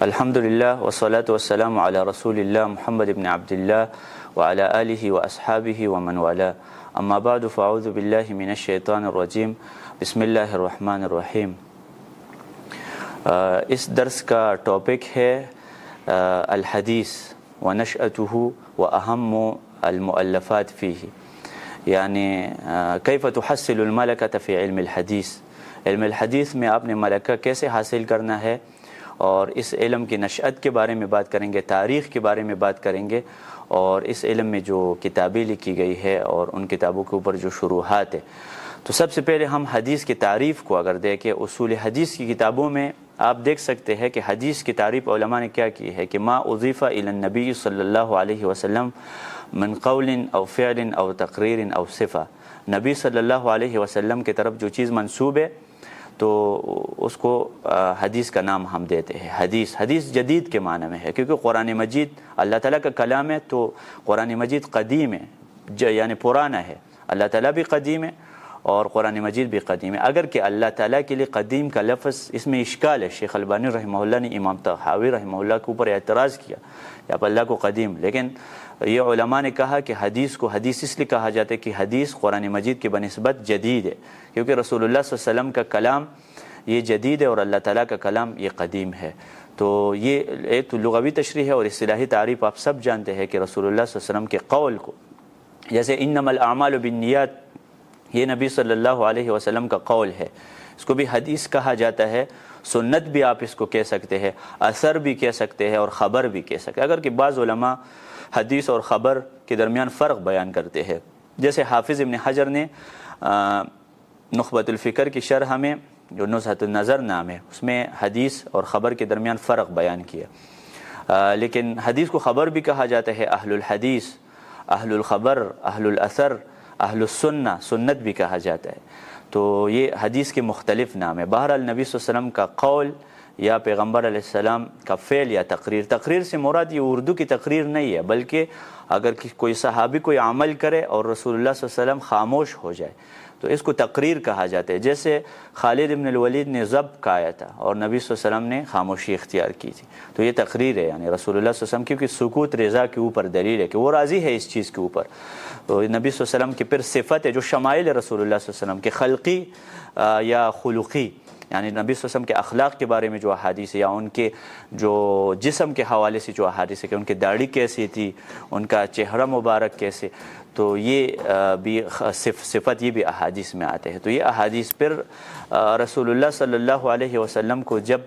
الحمدللہ والصلاة والسلام علی رسول اللہ محمد بن عبداللہ وعلی آلہ واصحابہ ومن والاه اما بعد فاعوذ باللہ من الشیطان الرجیم بسم اللہ الرحمن الرحیم۔ اس درس کا ٹاپک ہے الحدیث ونشأتہ واہم المؤلفات فیہ، یعنی کیف تحصل الملکۃ فی علم الحدیث، علم الحدیث میں آپ نے ملکہ کیسے حاصل کرنا ہے، اور اس علم کی نشأت کے بارے میں بات کریں گے، تاریخ کے بارے میں بات کریں گے، اور اس علم میں جو کتابیں لکھی گئی ہے اور ان کتابوں کے اوپر جو شروحات ہے۔ تو سب سے پہلے ہم حدیث کی تعریف کو اگر دیکھیں، اصول حدیث کی کتابوں میں آپ دیکھ سکتے ہیں کہ حدیث کی تعریف علماء نے کیا کی ہے کہ ما اضیف الی النبی صلی اللہ علیہ وسلم من قول او فعل او تقریر او صفہ، نبی صلی اللہ علیہ وسلم کی طرف جو چیز منسوب ہے تو اس کو حدیث کا نام ہم دیتے ہیں۔ حدیث جدید کے معنی میں ہے، کیونکہ قرآن مجید اللہ تعالیٰ کا کلام ہے، تو قرآن مجید قدیم ہے، یعنی پرانا ہے۔ اللہ تعالیٰ بھی قدیم ہے اور قرآن مجید بھی قدیم ہے، اگر کہ اللہ تعالیٰ کے لیے قدیم کا لفظ اس میں اشکال ہے۔ شیخ البانی رحمہ اللہ نے امام طحاوی رحمہ اللہ کے اوپر اعتراض کیا کہ آپ اللہ کو قدیم، لیکن یہ علماء نے کہا کہ حدیث کو حدیث اس لیے کہا جاتا ہے کہ حدیث قرآن مجید کی بنسبت جدید ہے، کیونکہ رسول اللہ صلی اللہ علیہ وسلم کا کلام یہ جدید ہے اور اللہ تعالیٰ کا کلام یہ قدیم ہے۔ تو یہ ایک تو لغوی تشریح ہے، اور اصطلاحی تعریف آپ سب جانتے ہیں کہ رسول اللہ صلی اللہ علیہ وسلم کے قول کو، جیسے انما الاعمال بالنیات، یہ نبی صلی اللہ علیہ وسلم کا قول ہے، اس کو بھی حدیث کہا جاتا ہے، سنت بھی آپ اس کو کہہ سکتے ہیں، اثر بھی کہہ سکتے ہیں، اور خبر بھی کہہ سکتے ہیں، اگر کہ بعض علماء حدیث اور خبر کے درمیان فرق بیان کرتے ہیں، جیسے حافظ ابن حجر نے نخبۃ الفکر کی شرح میں جو نزہۃ النظر نام ہے اس میں حدیث اور خبر کے درمیان فرق بیان کیا، لیکن حدیث کو خبر بھی کہا جاتا ہے، اہل الحدیث، اہل الخبر، اہل الاثر، اہل السنہ، سنت بھی کہا جاتا ہے۔ تو یہ حدیث کے مختلف نام ہے۔ بہرحال نبی صلی اللہ علیہ وسلم کا قول یا پیغمبر علیہ السلام کا فعل یا تقریر سے مراد یہ اردو کی تقریر نہیں ہے، بلکہ اگر کوئی صحابی کوئی عمل کرے اور رسول اللہ صلی اللہ علیہ وسلم خاموش ہو جائے تو اس کو تقریر کہا جاتا ہے، جیسے خالد بن الولید نے ضبط کہا تھا اور نبی صلی اللہ علیہ وسلم نے خاموشی اختیار کی تھی، تو یہ تقریر ہے، یعنی رسول اللہ صلی اللہ علیہ وسلم، کیونکہ سکوت رضا کے اوپر دلیل ہے کہ وہ راضی ہے اس چیز کے اوپر۔ تو نبی صلی اللہ علیہ وسلم کی پھر صفت ہے جو شمائل ہے رسول اللہ صلی اللہ علیہ وسلم کے، خلقی یا خلقی، یعنی نبی صلی اللہ علیہ وسلم کے اخلاق کے بارے میں جو احادیث ہے، یا ان کے جو جسم کے حوالے سے جو احادیث ہے کہ ان کی داڑھی کیسی تھی، ان کا چہرہ مبارک کیسے، تو یہ بھی صفت یہ بھی احادیث میں آتے ہیں۔ تو یہ احادیث پھر رسول اللہ صلی اللہ علیہ وسلم کو جب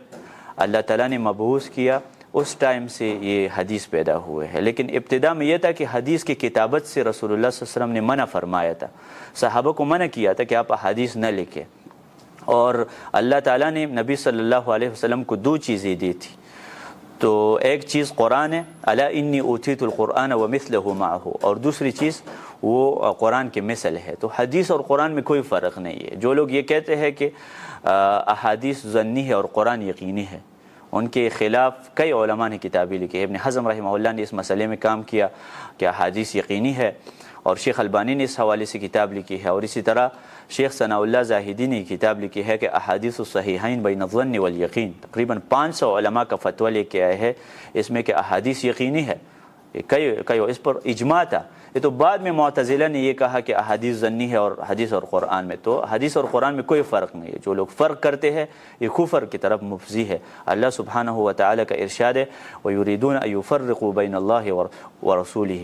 اللہ تعالیٰ نے مبعوث کیا اس ٹائم سے یہ حدیث پیدا ہوئے ہیں، لیکن ابتدا میں یہ تھا کہ حدیث کی کتابت سے رسول اللہ صلی اللہ علیہ وسلم نے منع فرمایا تھا، صحابہ کو منع کیا تھا کہ آپ احادیث نہ لکھیں، اور اللہ تعالیٰ نے نبی صلی اللہ علیہ وسلم کو دو چیزیں دی تھی، تو ایک چیز قرآن ہے، الا انی اوتیت القرآن ومثلہ معہ، اور دوسری چیز وہ قرآن کے مثل ہے۔ تو حدیث اور قرآن میں کوئی فرق نہیں ہے۔ جو لوگ یہ کہتے ہیں کہ احادیث ظنی ہے اور قرآن یقینی ہے، ان کے خلاف کئی علماء نے کتابیں لکھی۔ ابن حزم رحمہ اللہ نے اس مسئلے میں کام کیا کہ احادیث یقینی ہے، اور شیخ البانی نے اس حوالے سے کتاب لکھی ہے، اور اسی طرح شیخ ثناء اللہ زاہدی نے کتاب لکھی ہے کہ احادیث الصحیحین بین الظن والیقین، تقریباً 500 علماء کا فتویٰ لے کے آئے ہیں اس میں کہ احادیث یقینی ہے، کئی اس پر اجماع تھا۔ یہ تو بعد میں معتزلہ نے یہ کہا کہ احادیث ظنی ہے اور حدیث اور قرآن میں، تو حدیث اور قرآن میں کوئی فرق نہیں ہے۔ جو لوگ فرق کرتے ہیں یہ کفر کی طرف مفضی ہے۔ اللہ سبحانہ و تعالیٰ کا ارشاد ہے وَيُرِيدُونَ أَن يُفَرِّقُوا بَيْنَ اللَّهِ وَرَسُولِهِ،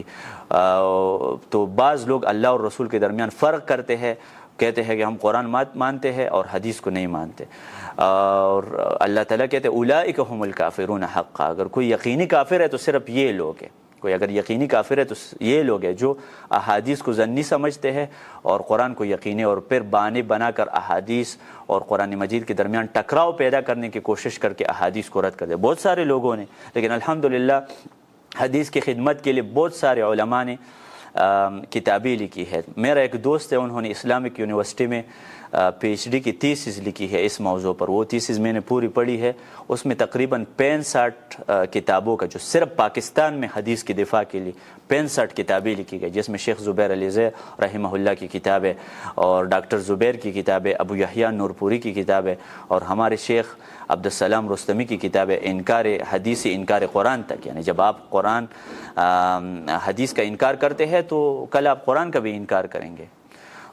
تو بعض لوگ اللہ اور رسول کے درمیان فرق کرتے ہیں، کہتے ہیں کہ ہم قرآن مانتے ہیں اور حدیث کو نہیں مانتے، اور اللہ تعالیٰ کہتے ہیں اولئک هم الکافرون حقا، اگر کوئی یقینی کافر ہے تو صرف یہ لوگ ہیں، کوئی اگر یقینی کافر ہے تو یہ لوگ ہیں جو احادیث کو ظنی سمجھتے ہیں اور قرآن کو یقینی، اور پھر بہانے بنا کر احادیث اور قرآن مجید کے درمیان ٹکراؤ پیدا کرنے کی کوشش کر کے احادیث کو رد کر دے، بہت سارے لوگوں نے۔ لیکن الحمدللہ حدیث کی خدمت کے لیے بہت سارے علماء نے کتابیں لکھی ہے۔ میرا ایک دوست ہے، انہوں نے اسلامک یونیورسٹی میں پی ایچ ڈی کی تھیسس لکھی ہے اس موضوع پر. وہ تھیسس میں نے پوری پڑھی ہے. اس میں تقریباً 65 کتابوں کا جو صرف پاکستان میں حدیث کی دفاع کے لیے 65 کتابیں لکھی گئی، جس میں شیخ زبیر علی زئی رحمہ اللہ کی کتاب ہے، اور ڈاکٹر زبیر کی کتاب ہے، ابو یحییٰ نورپوری کی کتاب ہے، اور ہمارے شیخ عبدالسلام رستمی کی کتاب ہے انکار حدیث انکار قرآن تک. یعنی جب آپ قرآن حدیث کا انکار کرتے ہیں تو کل آپ قرآن کا بھی انکار کریں گے.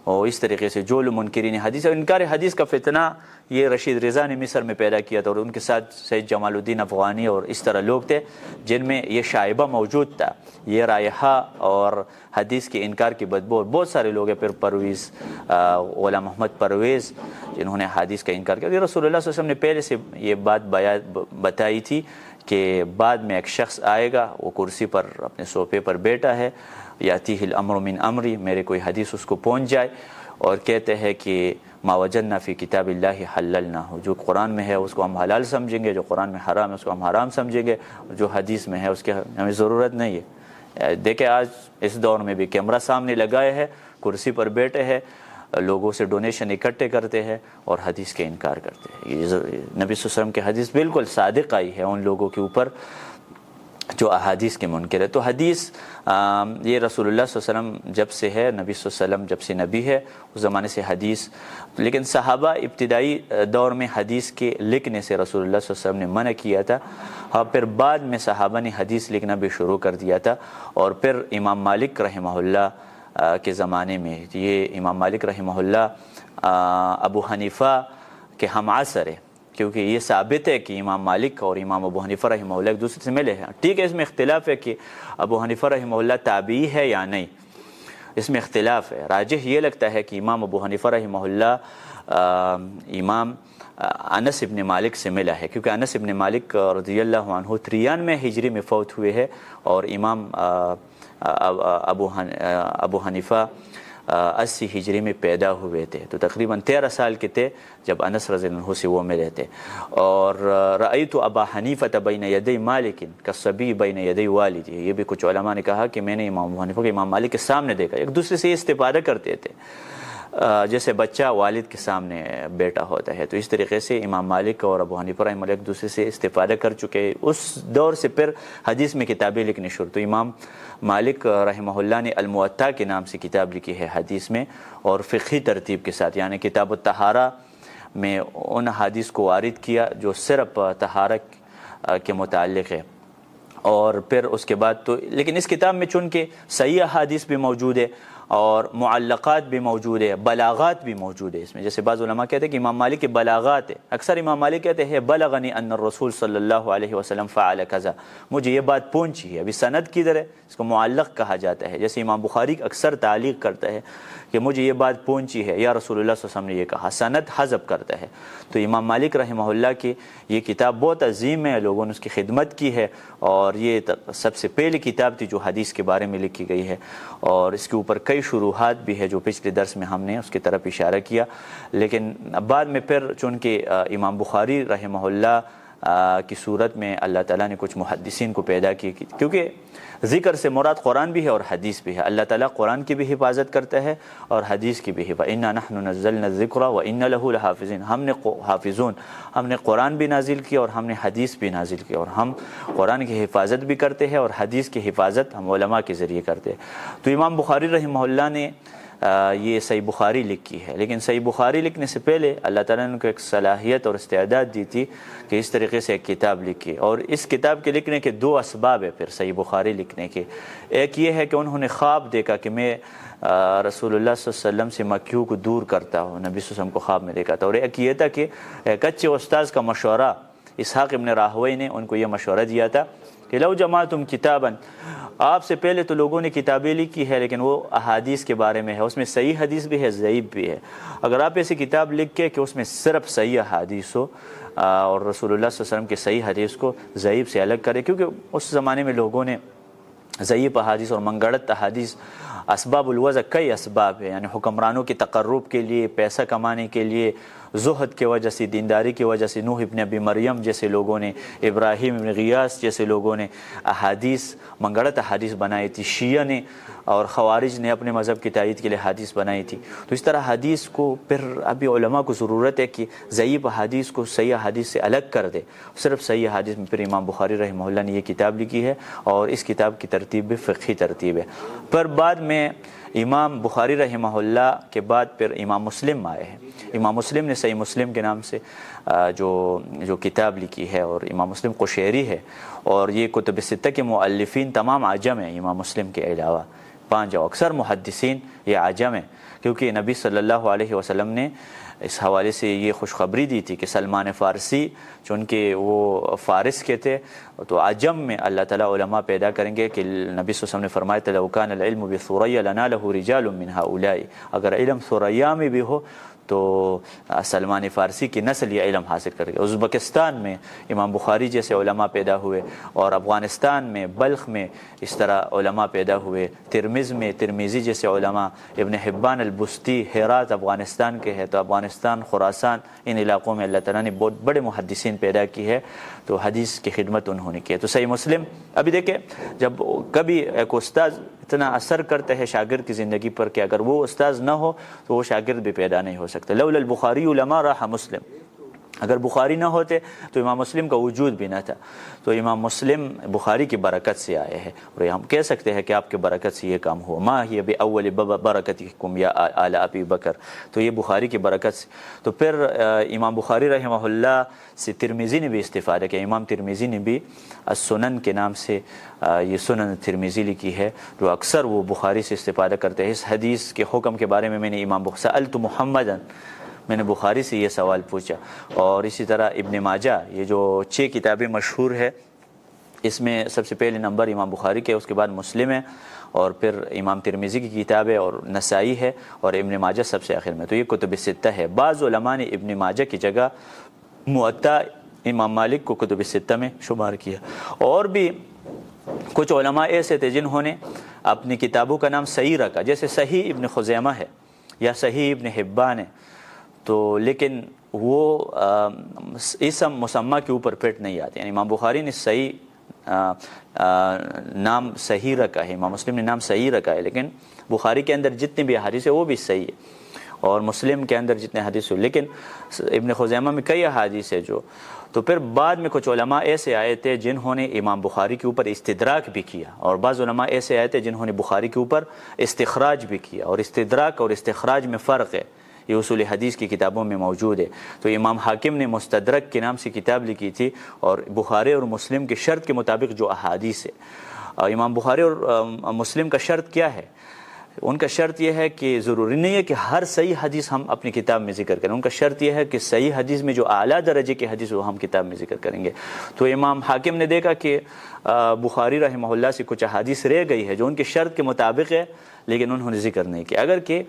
اور اس طریقے سے جو منکرین حدیث اور انکار حدیث کا فتنہ یہ رشید رضا نے مصر میں پیدا کیا تھا، اور ان کے ساتھ سید جمال الدین افغانی اور اس طرح لوگ تھے جن میں یہ شائبہ موجود تھا، یہ رائحہ اور حدیث کے انکار کی بدبو. اور بہت سارے لوگ ہیں، پھر پرویز غلام محمد پرویز جنہوں نے حدیث کا انکار کیا. رسول اللہ صلی اللہ علیہ وسلم نے پہلے سے یہ بات بتائی تھی کہ بعد میں ایک شخص آئے گا، وہ کرسی پر اپنے صوفے پر بیٹھا ہے، یاتیہ الامر من امری، میرے کوئی حدیث اس کو پہنچ جائے اور کہتے ہیں کہ ما وجدنا فی کتاب اللہ حللناہ، جو قرآن میں ہے اس کو ہم حلال سمجھیں گے، جو قرآن میں حرام ہے اس کو ہم حرام سمجھیں گے، اور جو حدیث میں ہے اس کی ہمیں ضرورت نہیں ہے. دیکھیں آج اس دور میں بھی کیمرہ سامنے لگائے ہے، کرسی پر بیٹھے ہیں، لوگوں سے ڈونیشن اکٹھے کرتے ہیں اور حدیث کے انکار کرتے ہیں. نبی صلی اللہ علیہ وسلم کی حدیث بالکل صادق آئی ہے ان لوگوں کے اوپر جو احادیث کے منکر ہے. تو حدیث یہ رسول اللہ صلی اللہ علیہ وسلم جب سے ہے، نبی صلی اللہ علیہ وسلم جب سے نبی ہے اس زمانے سے حدیث. لیکن صحابہ ابتدائی دور میں حدیث کے لکھنے سے رسول اللہ صلی اللہ علیہ وسلم نے منع کیا تھا، اور پھر بعد میں صحابہ نے حدیث لکھنا بھی شروع کر دیا تھا. اور پھر امام مالک رحمہ اللہ کے زمانے میں، یہ امام مالک رحمہ اللہ ابو حنیفہ کے ہم عصر ہے، کیونکہ یہ ثابت ہے کہ امام مالک اور امام ابو حنیفہ رحمہ اللہ ایک دوسرے سے ملے ہیں. ٹھیک ہے، اس میں اختلاف ہے کہ ابو حنیفہ رحمہ اللہ تابعی ہے یا نہیں، اس میں اختلاف ہے. راجح یہ لگتا ہے کہ امام ابو حنیفہ رحمہ اللہ امام انس ابن مالک سے ملا ہے، کیونکہ انس ابن مالک رضی اللہ عنہ 93 ہجری میں فوت ہوئے ہیں، اور امام ابو حنیفہ 80 ہجری میں پیدا ہوئے تھے. تو تقریباً 13 سال کے تھے جب انس رضی اللہ عنہ سے وہ ملے تھے. اور رأیت ابا حنیفہ بین یدی مالک کالصبی بین یدی والدی، یہ بھی کچھ علماء نے کہا کہ میں نے امام ابو حنیفہ کو امام مالک کے سامنے دیکھا. ایک دوسرے سے استفادہ کرتے تھے جیسے بچہ والد کے سامنے بیٹا ہوتا ہے. تو اس طریقے سے امام مالک اور ابو حنیفہ رحمہ اللہ ایک دوسرے سے استفادہ کر چکے. اس دور سے پھر حدیث میں کتابیں لکھنی شروع. تو امام مالک رحمہ اللہ نے الموطا کے نام سے کتاب لکھی ہے حدیث میں، اور فقہی ترتیب کے ساتھ، یعنی کتاب الطہارہ میں ان حدیث کو وارد کیا جو صرف طہارت کے متعلق ہے. اور پھر اس کے بعد تو لیکن اس کتاب میں چونکہ صحیح احادیث بھی موجود ہے اور معلقات بھی موجود ہے، بلاغات بھی موجود ہے اس میں. جیسے بعض علماء کہتے ہیں کہ امام مالک کے بلاغات ہے. اکثر امام مالک کہتے ہیں بلغنی ان الرسول صلی اللہ علیہ وسلم فعل کذا، مجھے یہ بات پہنچی ہے. ابھی سند کدھر ہے؟ اس کو معلق کہا جاتا ہے. جیسے امام بخاری اکثر تعلیق کرتا ہے کہ مجھے یہ بات پہنچی ہے یا رسول اللہ صلی اللہ علیہ وسلم نے یہ کہا، سند حذف کرتا ہے. تو امام مالک رحمہ اللہ کی یہ کتاب بہت عظیم ہے، لوگوں نے اس کی خدمت کی ہے، اور یہ سب سے پہلی کتاب تھی جو حدیث کے بارے میں لکھی گئی ہے. اور اس کے اوپر کئی شروحات بھی ہے جو پچھلے درس میں ہم نے اس کی طرف اشارہ کیا. لیکن بعد میں پھر چونکہ امام بخاری رحمہ اللہ کی صورت میں اللہ تعالیٰ نے کچھ محدثین کو پیدا کی، کیونکہ ذکر سے مراد قرآن بھی ہے اور حدیث بھی ہے. اللہ تعالیٰ قرآن کی بھی حفاظت کرتا ہے اور حدیث کی بھی حفاظت. اِنَّا نَحْنُ نَزَّلْنَا الذِّكْرَ وَإِنَّا لَهُ لَحَافِظُونَ، ہم نے حافظون، ہم نے قرآن بھی نازل کیا اور ہم نے حدیث بھی نازل کی، اور ہم قرآن کی حفاظت بھی کرتے ہیں اور حدیث کی حفاظت ہم علماء کے ذریعے کرتے ہیں. تو امام بخاری رحمہ اللہ نے یہ صحیح بخاری لکھی ہے. لیکن صحیح بخاری لکھنے سے پہلے اللہ تعالیٰ نے ان کو ایک صلاحیت اور استعداد دی تھی کہ اس طریقے سے ایک کتاب لکھی. اور اس کتاب کے لکھنے کے 2 اسباب ہیں پھر صحیح بخاری لکھنے کے. ایک یہ ہے کہ انہوں نے خواب دیکھا کہ میں رسول اللہ صلی اللہ علیہ وسلم سے مکیوں کو دور کرتا ہوں، نبی صلی اللہ علیہ وسلم کو خواب میں دیکھا تھا. اور ایک یہ تھا کہ ایک اچھے استاذ کا مشورہ، اسحاق ابن راہوی نے ان کو یہ مشورہ دیا تھا کہ لو جمعتم کتابا، آپ سے پہلے تو لوگوں نے کتابیں لکھی ہے لیکن وہ احادیث کے بارے میں ہے، اس میں صحیح حدیث بھی ہے ضعیف بھی ہے. اگر آپ ایسی کتاب لکھ کے کہ اس میں صرف صحیح احادیث ہو اور رسول اللہ صلی اللہ علیہ وسلم کی صحیح حدیث کو ضعیف سے الگ کرے، کیونکہ اس زمانے میں لوگوں نے ضعیف احادیث اور منگڑت احادیث، اسباب الوضع کئی اسباب ہیں، یعنی حکمرانوں کے تقرب کے لیے، پیسہ کمانے کے لیے، زہد کی وجہ سے، دینداری کی وجہ سے نوح ابن ابی مریم جیسے لوگوں نے، ابراہیم ابن غیاث جیسے لوگوں نے احادیث منگڑت احادیث بنائی تھی، شیعہ نے اور خوارج نے اپنے مذہب کی تائید کے لیے حدیث بنائی تھی۔ تو اس طرح حدیث کو پھر ابھی علماء کو ضرورت ہے کہ ضعیف حدیث کو صحیح حدیث سے الگ کر دے۔ صرف صحیح حدیث میں پھر امام بخاری رحمہ اللہ نے یہ کتاب لکھی ہے، اور اس کتاب کی ترتیب بھی فقہی ترتیب ہے۔ پر بعد میں امام بخاری رحمہ اللہ کے بعد پھر امام مسلم آئے ہیں۔ امام مسلم نے صحیح مسلم کے نام سے جو کتاب لکھی ہے، اور امام مسلم قشیری ہے، اور یہ کتب ستہ کے مؤلفین تمام عجم ہیں امام مسلم کے علاوہ، 5 اکثر محدثین یہ عجم ہیں، کیونکہ نبی صلی اللہ علیہ وسلم نے اس حوالے سے یہ خوشخبری دی تھی کہ سلمان فارسی چونکہ وہ فارس کے تھے، تو عجم میں اللہ تعالیٰ علماء پیدا کریں گے کہ نبی صلی اللہ علیہ وسلم نے فرمایا لو کان العلم بثریا لنالہ رجال من ہؤلاء، اگر علم ثریا میں بھی ہو تو سلمان فارسی کی نسل یہ علم حاصل کرے گی۔ ازبکستان میں امام بخاری جیسے علماء پیدا ہوئے، اور افغانستان میں بلخ میں اس طرح علماء پیدا ہوئے، ترمذ میں ترمذی جیسے علماء، ابن حبان البستی ہرات افغانستان کے ہے، تو افغانستان، خراسان، ان علاقوں میں اللہ تعالیٰ نے بہت بڑے محدثین پیدا کی ہے، تو حدیث کی خدمت انہوں نے کی ہے۔ تو صحیح مسلم ابھی دیکھیں، جب کبھی ایک استاذ اتنا اثر کرتا ہے شاگرد کی زندگی پر کہ اگر وہ استاذ نہ ہو تو وہ شاگرد بھی پیدا نہیں ہو سکتا۔ لولا البخاری لما راح مسلم، اگر بخاری نہ ہوتے تو امام مسلم کا وجود بھی نہ تھا۔ تو امام مسلم بخاری کی برکت سے آئے ہیں، اور ہم کہہ سکتے ہیں کہ آپ کے برکت سے یہ کام ہوا۔ ما ہی بأول برکتکم یا آل ابی بکر، تو یہ بخاری کی برکت سے۔ تو پھر امام بخاری رحمہ اللہ سے ترمذی نے بھی استفادہ کیا۔ امام ترمذی نے بھی السنن کے نام سے یہ سنن ترمذی لکھی ہے، جو اکثر وہ بخاری سے استفادہ کرتے ہیں۔ اس حدیث کے حکم کے بارے میں میں نے سألت محمدًا، میں نے بخاری سے یہ سوال پوچھا۔ اور اسی طرح ابن ماجہ، یہ جو 6 کتابیں مشہور ہے، اس میں سب سے پہلے نمبر امام بخاری کے، اس کے بعد مسلم ہے، اور پھر امام ترمذی کی کتاب ہے، اور نسائی ہے، اور ابن ماجہ سب سے آخر میں۔ تو یہ کتب ستہ ہے۔ بعض علماء نے ابن ماجہ کی جگہ موطا امام مالک کو کتب ستہ میں شمار کیا۔ اور بھی کچھ علماء ایسے تھے جنہوں نے اپنی کتابوں کا نام صحیح رکھا، جیسے صحیح ابن خزیمہ ہے یا صحیح ابن حبان ہے، تو لیکن وہ اسم مسمى کے اوپر پھٹ نہیں آتے۔ یعنی امام بخاری نے صحیح نام صحیح رکھا ہے، امام مسلم نے نام صحیح رکھا ہے، لیکن بخاری کے اندر جتنے بھی احادیث ہے وہ بھی صحیح ہے، اور مسلم کے اندر جتنے حدیث ہو، لیکن ابن خزیمہ میں کئی احادیث ہے جو۔ تو پھر بعد میں کچھ علماء ایسے آئے تھے جنہوں نے امام بخاری کے اوپر استدراک بھی کیا، اور بعض علماء ایسے آئے تھے جنہوں نے بخاری کے اوپر استخراج بھی کیا، اور استدراک اور استخراج میں فرق ہے، یہ اصول حدیث کی کتابوں میں موجود ہے۔ تو امام حاکم نے مستدرک کے نام سے کتاب لکھی تھی، اور بخاری اور مسلم کے شرط کے مطابق جو احادیث ہے، امام بخاری اور مسلم کا شرط کیا ہے؟ ان کا شرط یہ ہے کہ ضروری نہیں ہے کہ ہر صحیح حدیث ہم اپنی کتاب میں ذکر کریں، ان کا شرط یہ ہے کہ صحیح حدیث میں جو اعلیٰ درجے کی حدیث وہ ہم کتاب میں ذکر کریں گے۔ تو امام حاکم نے دیکھا کہ بخاری رحمہ اللہ سے کچھ احادیث رہ گئی ہے جو ان کے شرط کے مطابق ہے، لیکن انہوں نے ذکر نہیں کیا، اگر کہ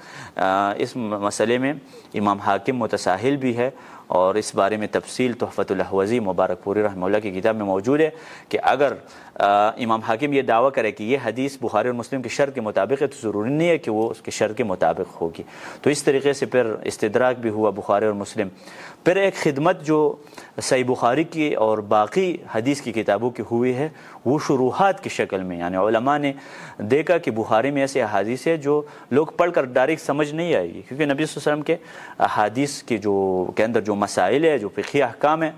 اس مسئلے میں امام حاکم متساہل بھی ہے، اور اس بارے میں تفصیل تحفۃ الاحوذی مبارک پوری رحمہ اللہ کی کتاب میں موجود ہے کہ اگر امام حاکم یہ دعویٰ کرے کہ یہ حدیث بخاری اور مسلم کے شرط کے مطابق ہے تو ضروری نہیں ہے کہ وہ اس کے شرط کے مطابق ہوگی۔ تو اس طریقے سے پھر استدراک بھی ہوا بخاری اور مسلم۔ پھر ایک خدمت جو صحیح بخاری کی اور باقی حدیث کی کتابوں کی ہوئی ہے وہ شروحات کی شکل میں، یعنی علماء نے دیکھا کہ بخاری میں ایسے احادیث ہے جو لوگ پڑھ کر ڈائریکٹ سمجھ نہیں آئے گی، کیونکہ نبی صلی اللہ علیہ وسلم کے احادیث کی کے اندر جو مسائل ہے، جو فقہی احکام ہیں،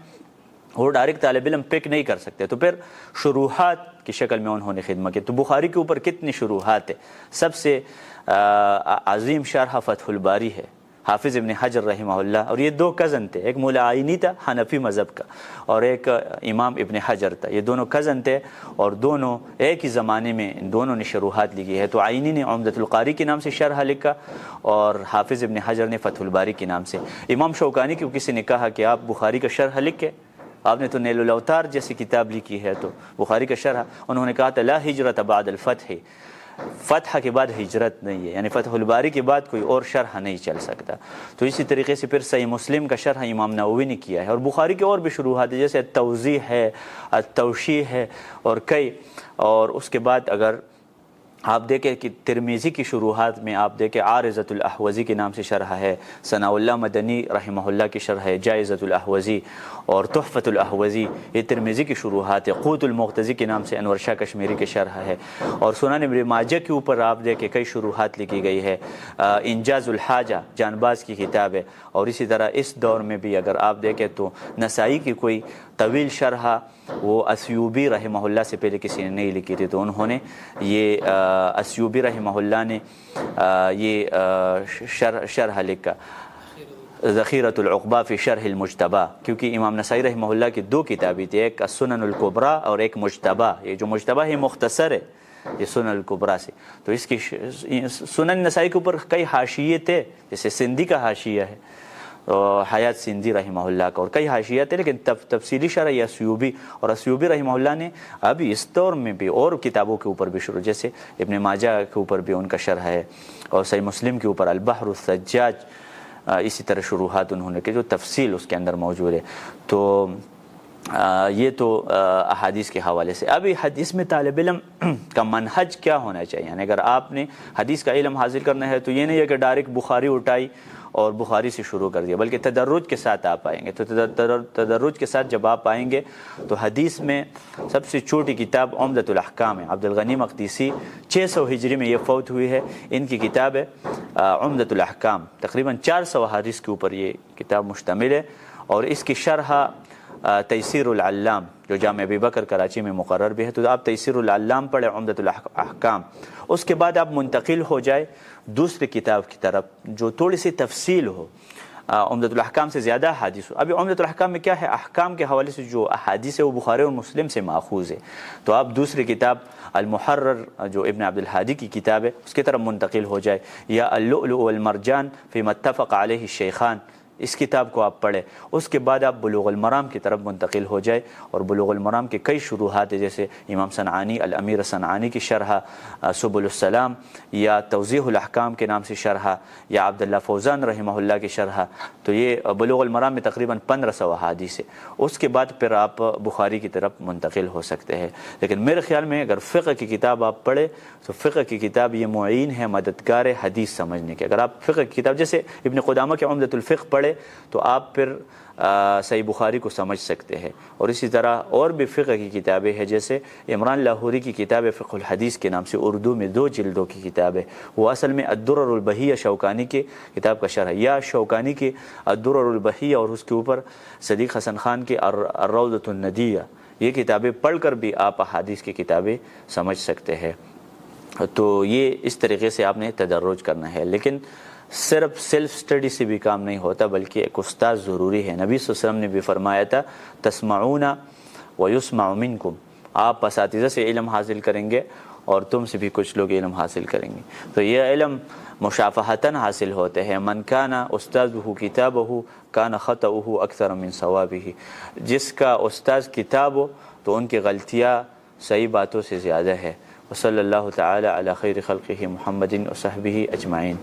وہ ڈائریکٹ طالب علم پک نہیں کر سکتے۔ تو پھر شروحات کی شکل میں انہوں نے خدمت کی۔ تو بخاری کے اوپر کتنی شروحات ہے؟ سب سے عظیم شرح فتح الباری ہے، حافظ ابن حجر رحمہ اللہ، اور یہ 2 کزن تھے، ایک مولا عینی تھا حنفی مذہب کا، اور ایک امام ابن حجر تھا، یہ دونوں کزن تھے، اور دونوں ایک ہی زمانے میں دونوں نے شروحات لکھی ہے۔ تو عینی نے عمدۃ القاری کے نام سے شرح لکھا، اور حافظ ابن حجر نے فتح الباری کے نام سے۔ امام شوکانی کو کسی نے کہا کہ آپ بخاری کا شرح لکھے، آپ نے تو نیل الاوتار جیسی کتاب لکھی ہے، تو بخاری کا شرح، انہوں نے کہا تھا لا ہجرت بعد الفتح، فتح کے بعد ہجرت نہیں ہے، یعنی فتح الباری کے بعد کوئی اور شرح نہیں چل سکتا۔ تو اسی طریقے سے پھر صحیح مسلم کا شرح امام نووی نے کیا ہے، اور بخاری کے اور بھی شروحات ہیں جیسے التوضیح ہے، التوشیح ہے، اور کئی۔ اور اس کے بعد اگر آپ دیکھیں کہ ترمیزی کی شروحات میں آپ دیکھیں عارضۃ الاحوزی کے نام سے شرح ہے، ثناء اللہ مدنی رحمہ اللہ کی شرح ہے جائزۃ الاحوزی اور تحفۃ الاحوزی، یہ ترمیزی کی شروحات ہے۔ قوت المقتضی کے نام سے انور شاہ کشمیری کی شرح ہے، اور سنن ابن ماجہ کے اوپر آپ دیکھیں کئی شروحات لکھی گئی ہے۔ انجاز الحاجہ جانباز کی کتاب ہے، اور اسی طرح اس دور میں بھی اگر آپ دیکھیں تو نسائی کی کوئی طویل شرح وہ اسیوبی رحمہ اللہ سے پہلے کسی نے نہیں لکھی تھی، تو انہوں نے یہ اسیوبی رحمہ اللہ نے یہ شرح لکھا ذخیرۃ العقبہ فی شرح المجتبیٰ، کیونکہ امام نسائی رحمہ اللہ کی دو کتابیں تھی، ایک السنن الکبریٰ اور ایک مجتبیٰ۔ یہ جو مجتبیٰ ہے مختصر ہے یہ سنن الکبریٰ سے، تو اس کی سنن نسائی کے اوپر کئی حاشیے تھے، جیسے سندھی کا حاشیہ ہے حیات سندھی رحمہ اللہ کا، اور کئی حاشیہ تھے، لیکن تفصیلی شرح یہ اسیوبی، اور اسیوبی رحمہ اللہ نے ابھی اس دور میں بھی اور کتابوں کے اوپر بھی شروع، جیسے ابن ماجہ کے اوپر بھی ان کا شرح ہے، اور صحیح مسلم کے اوپر البحر الثجاج، اسی طرح شروحات انہوں نے کہ جو تفصیل اس کے اندر موجود ہے۔ تو یہ تو احادیث کے حوالے سے۔ ابھی حدیث میں طالب علم کا منہج کیا ہونا چاہیے، یعنی اگر آپ نے حدیث کا علم حاصل کرنا ہے تو یہ نہیں ہے کہ ڈائریکٹ بخاری اٹھائی اور بخاری سے شروع کر دیا، بلکہ تدرج کے ساتھ آپ آئیں گے۔ تو تدرج کے ساتھ جب آپ آئیں گے تو حدیث میں سب سے چھوٹی کتاب عمدۃ الاحکام ہے، عبد الغنی مقدسی 600 ہجری میں یہ فوت ہوئی ہے، ان کی کتاب ہے عمدۃ الاحکام، تقریباً 400 حدیث کے اوپر یہ کتاب مشتمل ہے، اور اس کی شرح تیسیر العلام جو جامع ابی بکر کراچی میں مقرر بھی ہے، تو آپ تیسیر العلام پڑھیں عمدۃ الاحکام، اس کے بعد آپ منتقل ہو جائے دوسری کتاب کی طرف جو تھوڑی سی تفصیل ہو، عمدۃ الاحکام سے زیادہ احادیث ہو۔ ابھی عمدۃ الاحکام میں کیا ہے، احکام کے حوالے سے جو احادیث ہے وہ بخاری اور مسلم سے ماخوذ ہے، تو آپ دوسری کتاب المحرر جو ابن عبد الحادی کی کتاب ہے اس کی طرف منتقل ہو جائے، یا اللؤلؤ والمرجان فیما اتفق علیہ الشیخان، اس کتاب کو آپ پڑھیں، اس کے بعد آپ بلوغ المرام کی طرف منتقل ہو جائے، اور بلوغ المرام کے کئی شروحات ہیں، جیسے امام صنعانی الامیر صنعانی کی شرح سبل السلام، یا توضیح الاحکام کے نام سے شرح، یا عبداللہ فوزان رحمہ اللہ کی شرح، تو یہ بلوغ المرام میں تقریباً 1500 احادیث ہے۔ اس کے بعد پھر آپ بخاری کی طرف منتقل ہو سکتے ہیں، لیکن میرے خیال میں اگر فقہ کی کتاب آپ پڑھیں تو فقہ کی کتاب یہ معین ہے مددگار حدیث سمجھنے کے۔ اگر آپ فقہ کی کتاب جیسے ابن قدامہ کے عمدۃ الفقہ پڑھیں تو آپ پھر صحیح بخاری کو سمجھ سکتے ہیں، اور اسی طرح اور بھی فقہ کی کتابیں ہیں، جیسے عمران لاہوری کی کتاب ہے فقہ الحدیث کے نام سے، اردو میں 2 جلدوں کی کتاب ہے، وہ اصل میں الدرر البہیہ شوکانی کی کتاب کا شرح، یا شوکانی کی الدرر البہیہ اور اس کے اوپر صدیق حسن خان کی الروضۃ الندیہ، یہ کتابیں پڑھ کر بھی آپ احادیث کی کتابیں سمجھ سکتے ہیں۔ تو یہ اس طریقے سے آپ نے تدرج کرنا ہے، لیکن صرف سیلف اسٹڈی سے بھی کام نہیں ہوتا، بلکہ ایک استاد ضروری ہے۔ نبی صلی اللہ علیہ وسلم نے بھی فرمایا تھا تسمعون ویسمع منکم، آپ اساتذہ سے علم حاصل کریں گے اور تم سے بھی کچھ لوگ علم حاصل کریں گے، تو یہ علم مشافہتاً حاصل ہوتے ہیں۔ من کان استاذہ کتابہ کان خطأہ اکثر من صوابہ، جس کا استاذ کتاب ہو تو ان کی غلطیاں صحیح باتوں سے زیادہ ہے۔ وصلی اللہ تعالی علی خیر خلقہ محمد وصحبہ اجمعین۔